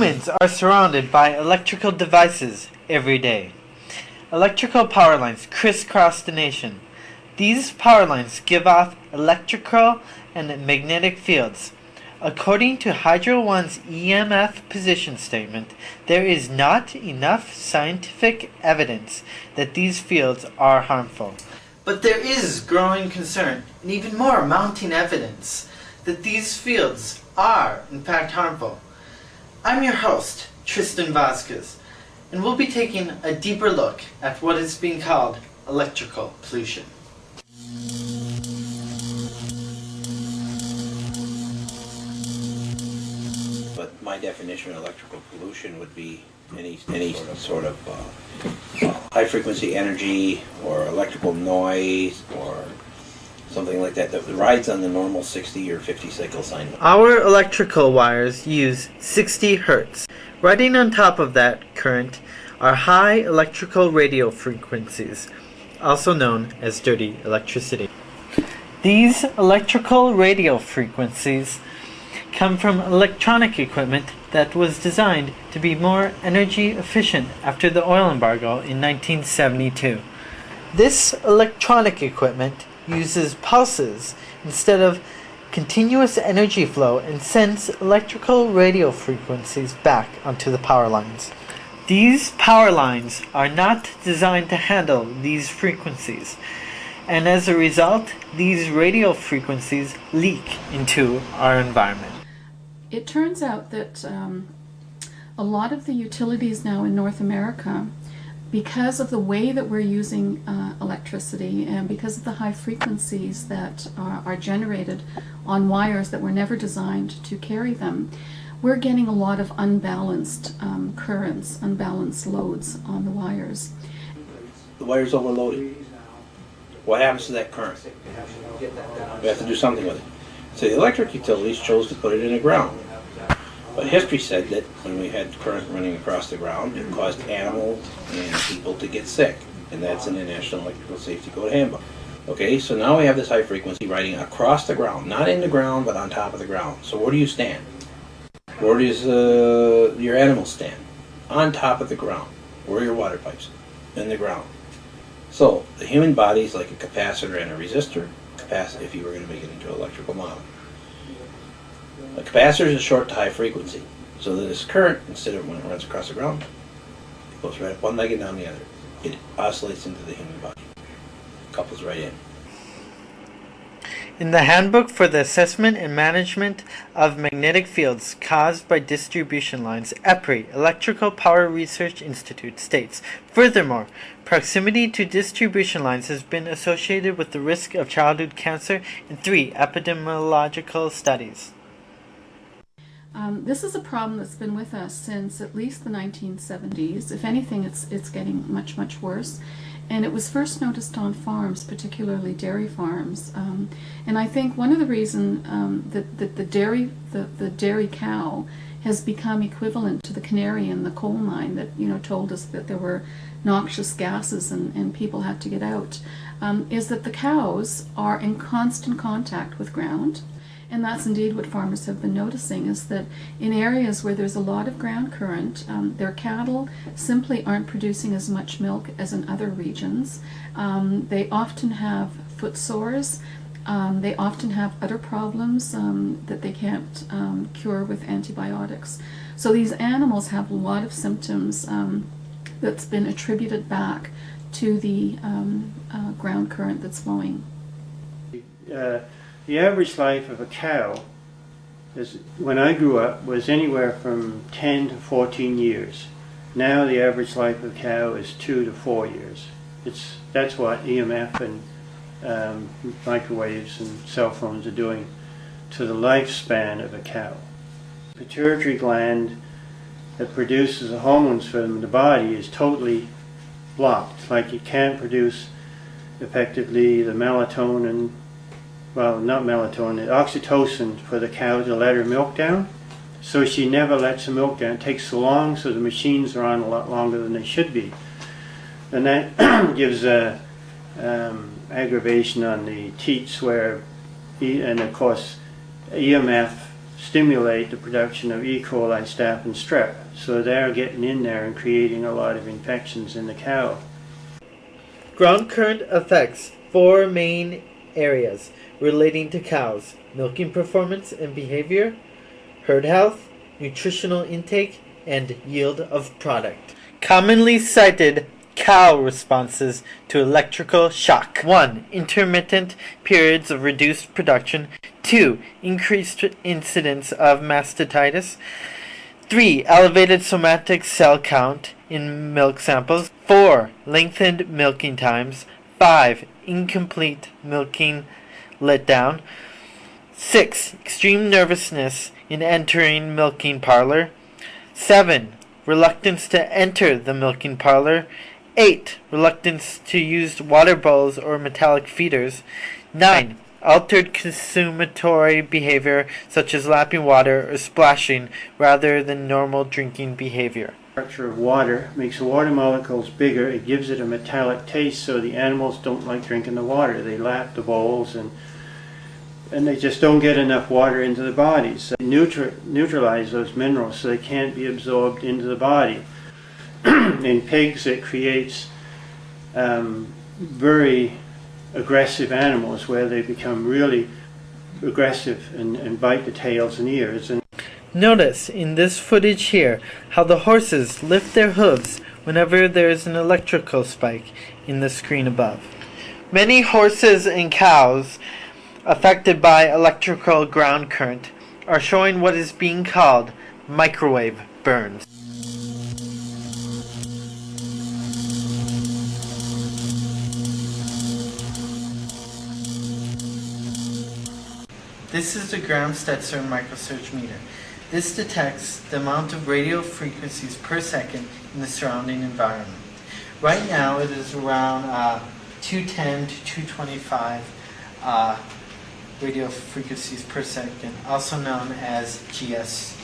Humans are surrounded by electrical devices every day. Electrical power lines crisscross the nation. These power lines give off electrical and magnetic fields. According to Hydro One's EMF position statement, there is not enough scientific evidence that these fields are harmful. But there is growing concern, and even more mounting evidence, that these fields are, in fact, harmful. I'm your host, Tristan Vasquez, and we'll be taking a deeper look at what is being called electrical pollution. But my definition of electrical pollution would be any sort of high-frequency energy or electrical noise or something like that rides on the normal 60 or 50 cycle sine wave. Our electrical wires use 60 Hertz. Riding on top of that current are high electrical radio frequencies, also known as dirty electricity. These electrical radio frequencies come from electronic equipment that was designed to be more energy efficient after the oil embargo in 1972. This electronic equipment uses pulses instead of continuous energy flow and sends electrical radio frequencies back onto the power lines. These power lines are not designed to handle these frequencies, and as a result, these radio frequencies leak into our environment. It turns out that a lot of the utilities now in North America, because of the way that we're using electricity and because of the high frequencies that are generated on wires that were never designed to carry them, we're getting a lot of unbalanced currents, unbalanced loads on the wires. The wire's overloaded. What happens to that current? We have to do something with it. So the electric utilities chose to put it in the ground. But history said that when we had current running across the ground, it caused animals and people to get sick. And that's in the National Electrical Safety Code handbook. Okay, so now we have this high frequency riding across the ground. Not in the ground, but on top of the ground. So where do you stand? Where does your animals stand? On top of the ground. Where are your water pipes? In the ground. So the human body is like a capacitor and a resistor. If you were going to make it into an electrical model. A capacitor is a short to high frequency, so that this current, instead of when it runs across the ground, it goes right up one leg and down the other. It oscillates into the human body. Couples right in. In the Handbook for the Assessment and Management of Magnetic Fields Caused by Distribution Lines, EPRI, Electrical Power Research Institute, states, furthermore, proximity to distribution lines has been associated with the risk of childhood cancer in 3 epidemiological studies. This is a problem that's been with us since at least the 1970s. If anything, it's getting much, much worse. And it was first noticed on farms, particularly dairy farms. And I think one of the reasons that the dairy cow has become equivalent to the canary in the coal mine that told us that there were noxious gases and people had to get out, is that the cows are in constant contact with ground. And that's indeed what farmers have been noticing, is that in areas where there's a lot of ground current, their cattle simply aren't producing as much milk as in other regions. They often have foot sores. They often have other problems that they can't cure with antibiotics. So these animals have a lot of symptoms that's been attributed back to the ground current that's flowing. The average life of a cow, when I grew up, was anywhere from 10 to 14 years. Now the average life of a cow is 2 to 4 years. That's what EMF and microwaves and cell phones are doing to the lifespan of a cow. The pituitary gland that produces the hormones from the body is totally blocked. Like it can't produce effectively the melatonin, well, not melatonin, the oxytocin for the cow to let her milk down. So she never lets the milk down. It takes so long, so the machines are on a lot longer than they should be. And that gives aggravation on the teats, and of course EMF stimulate the production of E. coli, staph, and strep. So they're getting in there and creating a lot of infections in the cow. Ground current affects four main areas relating to cows: milking performance and behavior, herd health, nutritional intake, and yield of product. Commonly cited cow responses to electrical shock: 1. Intermittent periods of reduced production. 2. Increased incidence of mastitis. 3. Elevated somatic cell count in milk samples. 4. Lengthened milking times. 5. Incomplete milking letdown. 6. Extreme nervousness in entering milking parlor. 7. Reluctance to enter the milking parlor. 8. Reluctance to use water bowls or metallic feeders. 9. Altered consummatory behavior such as lapping water or splashing rather than normal drinking behavior. The structure of water makes the water molecules bigger. It gives it a metallic taste, so the animals don't like drinking the water. They lap the bowls and they just don't get enough water into the bodies. So they neutralize those minerals so they can't be absorbed into the body. In pigs, it creates very aggressive animals where they become really aggressive and bite the tails and ears. And notice in this footage here how the horses lift their hooves whenever there is an electrical spike in the screen above. Many horses and cows affected by electrical ground current are showing what is being called microwave burns. This is the Graham-Stetzer microsurge meter. This detects the amount of radio frequencies per second in the surrounding environment. Right now it is around 210 to 225 radio frequencies per second, also known as GS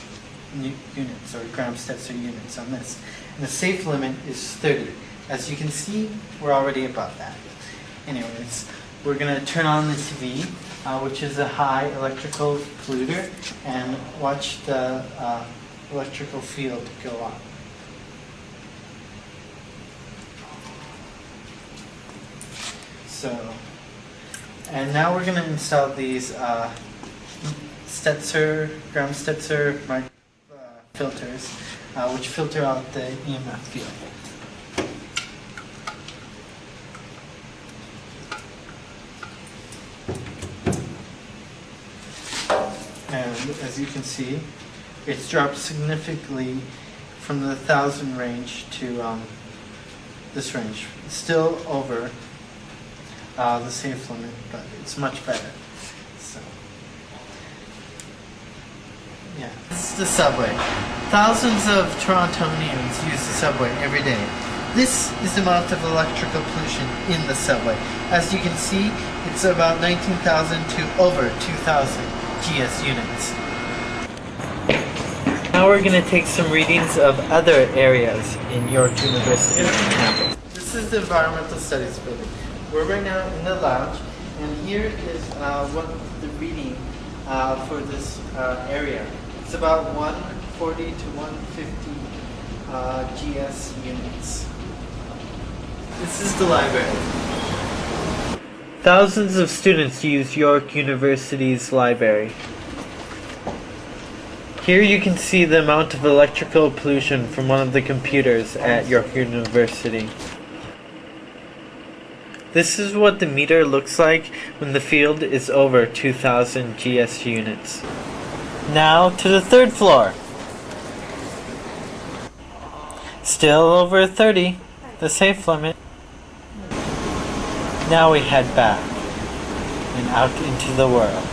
units or Graham-Stetzer units on this. And the safe limit is 30. As you can see, we're already above that. Anyways, we're going to turn on the TV, which is a high electrical polluter, and watch the electrical field go up. So, and now we're going to install these Graham-Stetzer filters, which filter out the EMF field. And as you can see, it's dropped significantly from the 1,000 range to this range. It's still over the safe limit, but it's much better. So, yeah. This is the subway. Thousands of Torontonians use the subway every day. This is the amount of electrical pollution in the subway. As you can see, it's about 19,000 to over 2,000 GS units. Now we're going to take some readings of other areas in York University campus. This is the Environmental Studies building. We're right now in the lounge, and here is what the reading for this area. It's about 140 to 150 GS units. This is the library. Thousands of students use York University's library. Here you can see the amount of electrical pollution from one of the computers at York University. This is what the meter looks like when the field is over 2,000 GS units. Now to the third floor. Still over 30, the safe limit. Now we head back and out into the world.